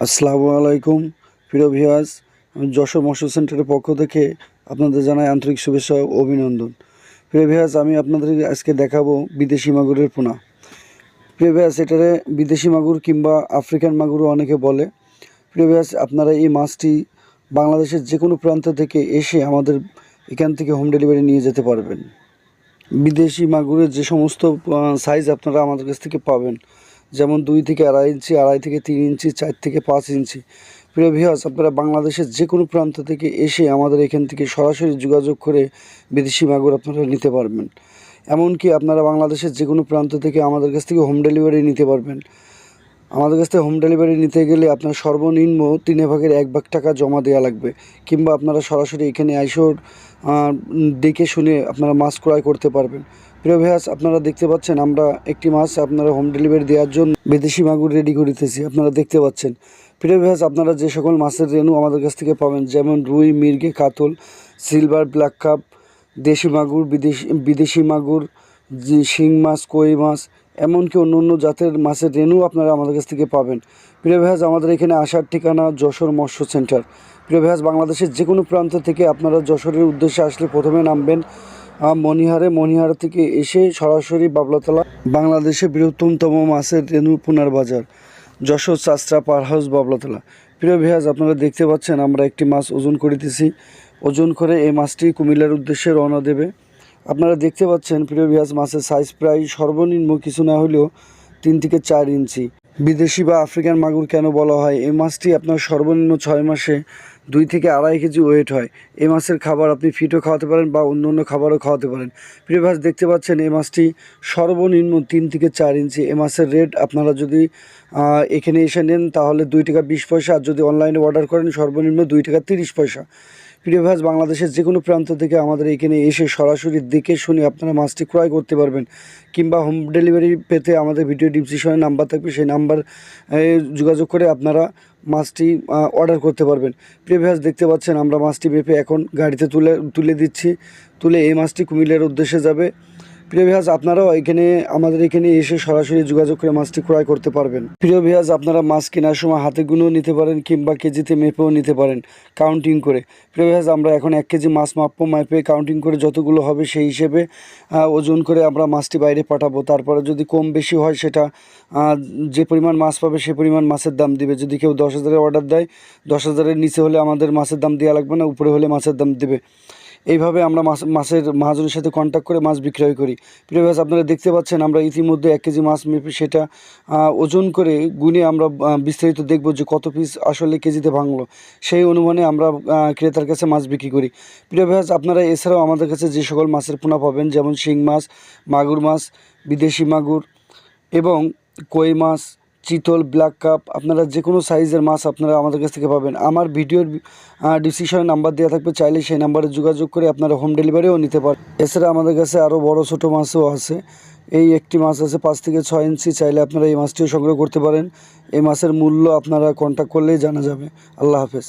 আসসালামু আলাইকুম প্রিয় ভিউয়ার্স, আমি যশোর মৎস্য সেন্টারের পক্ষ থেকে আপনাদের জানাই আন্তরিক শুভেচ্ছা ও অভিনন্দন। প্রিয় ভিউয়ার্স, আমি আপনাদের আজকে দেখাবো বিদেশি মাগুরের পোনা। প্রিয় ভিউয়ার্স, এটারে বিদেশি মাগুর কিংবা আফ্রিকান মাগুরও অনেকে বলে। প্রিয় ভিউয়ার্স, আপনারা এই মাছটি বাংলাদেশের যে কোনো প্রান্ত থেকে এসে আমাদের এখান থেকে হোম ডেলিভারি নিয়ে যেতে পারবেন। বিদেশি মাগুরের যে সমস্ত সাইজ আপনারা আমাদের কাছ থেকে পাবেন, যেমন 2 থেকে 2.5 ইঞ্চি, 2.5 থেকে 3 ইঞ্চি, 4 থেকে 5 ইঞ্চি। প্রিয় ভিউয়ার্স, আপনারা বাংলাদেশের যে কোনো প্রান্ত থেকে এসে আমাদের এখান থেকে সরাসরি যোগাযোগ করে বিদেশি মাগুর আপনারা নিতে পারবেন। এমনকি আপনারা বাংলাদেশের যে কোনো প্রান্ত থেকে আমাদের কাছ থেকে হোম ডেলিভারি নিতে পারবেন। আমাদের কাছ থেকে হোম ডেলিভারি নিতে গেলে আপনার সর্বনিম্ন 1/3 টাকা জমা দেওয়া লাগবে, কিংবা আপনারা সরাসরি এখানে আইসোর দেখে শুনে আপনারা মাছ ক্রয় করতে পারবেন। প্রিয় ভিউয়ার্স, আপনারা দেখতে পাচ্ছেন আমরা একটি মাছ আপনারা হোম ডেলিভারি দেওয়ার জন্য বিদেশি মাগুর রেডি করিতেছি, আপনারা দেখতে পাচ্ছেন। প্রিয় ভিউয়ার্স, আপনারা যে সকল মাছের রেনু আমাদের কাছ থেকে পাবেন, যেমন রুই, মির্গে, কাতল, সিলভার, ব্ল্যাক কাপ, দেশি মাগুর, বিদেশি মাগুর, শিং মাছ, কই মাছ, এমনকি অন্য অন্য জাতের মাছের রেনু আপনারা আমাদের কাছ থেকে পাবেন। প্রিয় ভিউয়ার্স, আমাদের এখানে আসার ঠিকানা যশোর মৎস্য সেন্টার। প্রিয় ভিউয়ার্স, বাংলাদেশের যে কোনো প্রান্ত থেকে আপনারা যশোরের উদ্দেশ্যে আসলে প্রথমে নামবেন মণিহারা থেকে এসে সরাসরি বাবলাতলা, বাংলাদেশের বৃহত্তমতম মাছের রেনু পোনার বাজার, যশোর চাষরা পার হাউস, বাবলাতলা। প্রিয় ভিউয়ার্স, আপনারা দেখতে পাচ্ছেন আমরা একটি মাছ ওজন করিতেছি। ওজন করে এই মাছটি কুমিল্লার উদ্দেশ্যে রওনা দেবে। আপনারা দেখতে পাচ্ছেন প্রিয় ভিউয়ার্স, মাছের সাইজ প্রায় সর্বনিম্ন কিছু না হলেও 3 থেকে 4 ইঞ্চি। বিদেশি বা আফ্রিকান মাগুর কেন বলা হয়? এই মাছটি আপনার সর্বনিম্ন 6 মাসে 2 থেকে 2.5 কেজি ওয়েট হয়। এই মাছের খাবার আপনি ফিটও খাওয়াতে পারেন বা অন্য অন্য খাবারও খাওয়াতে পারেন। প্রিয় ভিউয়ার্স, দেখতে পাচ্ছেন এই মাছটি সর্বনিম্ন 3 থেকে 4 ইঞ্চি। এই মাছের রেট আপনারা যদি এখানে এসে নেন তাহলে 2 টাকা 20 পয়সা, আর যদি অনলাইনে অর্ডার করেন সর্বনিম্ন 2 টাকা 30 পয়সা। প্রিয় ভিউয়ার্স, বাংলাদেশের যে কোনো প্রান্ত থেকে আমাদের এখানে এসে সরাসরি দেখে শুনে আপনারা মাছটি ক্রয় করতে পারবেন, কিংবা হোম ডেলিভারি পেতে আমাদের ভিডিও ডিসক্রিপশনে নাম্বার থাকবে, সেই নাম্বার যোগাযোগ করে আপনারা মাছটি অর্ডার করতে পারবেন। প্রিয় ভিউয়ার্স, দেখতে পাচ্ছেন আমরা মাছটি মেপে এখন গাড়িতে তুলে দিচ্ছি। এই মাছটি কুমিল্লার উদ্দেশ্যে যাবে। প্রিয় ভিউয়ার্স, আপনারাও আমাদের এখানে এসে সরাসরি যোগাযোগ করে মাছটি ক্রয় করতে পারবেন। প্রিয় ভিউয়ার্স, আপনারা মাছ কেনার সময় হাতে গুনেও নিতে পারেন, কিংবা কেজিতে মেপেও নিতে পারেন কাউন্টিং করে। প্রিয় ভিউয়ার্স, আমরা এখন 1 কেজি মাছ মাপবো, মাপে কাউন্টিং করে যতগুলো হবে সেই হিসেবে ওজন করে আমরা মাছটি বাইরে পাঠাবো। তারপরে যদি কম বেশি হয় সেটা যে পরিমাণ মাছ পাবে সে পরিমাণ মাছের দাম দিবে। যদি কেউ 10,000 অর্ডার দেয়, 10,000-এর নিচে হলে আমাদের মাছের দাম দেওয়া লাগবে না, উপরে হলে মাছের দাম দেবে। এইভাবে আমরা মাছের মহাজনের সাথে কন্ট্যাক্ট করে মাছ বিক্রয় করি। প্রিয় ভিউয়ার্স, আপনারা দেখতে পাচ্ছেন আমরা ইতিমধ্যে 1 কেজি মাছ মেপে সেটা ওজন করে গুনে আমরা বিস্তারিত দেখব যে কত পিস আসলে কেজিতে ভাঙলো। সেই অনুমানে আমরা ক্রেতার কাছে মাছ বিক্রি করি। প্রিয় ভিউয়ার্স, আপনারা এছাড়াও আমাদের কাছে যে সকল মাছের পোনা পাবেন, যেমন শিং মাছ, মাগুর মাছ, বিদেশি মাগুর এবং কই মাছ, চিতল, ব্ল্যাক কাপ, আপনারা যে কোনো সাইজের মাছ আপনারা আমাদের কাছ থেকে পাবেন। আমার ভিডিওর ডিসক্রিপশনে নাম্বার দেওয়া থাকবে, চাইলে সেই নাম্বারে যোগাযোগ করে আপনারা হোম ডেলিভারিও নিতে পারেন। এছাড়া আমাদের কাছে আরও বড় ছোটো মাছও আছে। এই একটি মাছ আছে 5 থেকে 6 ইঞ্চি, চাইলে আপনারা এই মাছটিও সংগ্রহ করতে পারেন। এই মাছের মূল্য আপনারা কন্ট্যাক্ট করলেই জানা যাবে। আল্লাহ হাফেজ।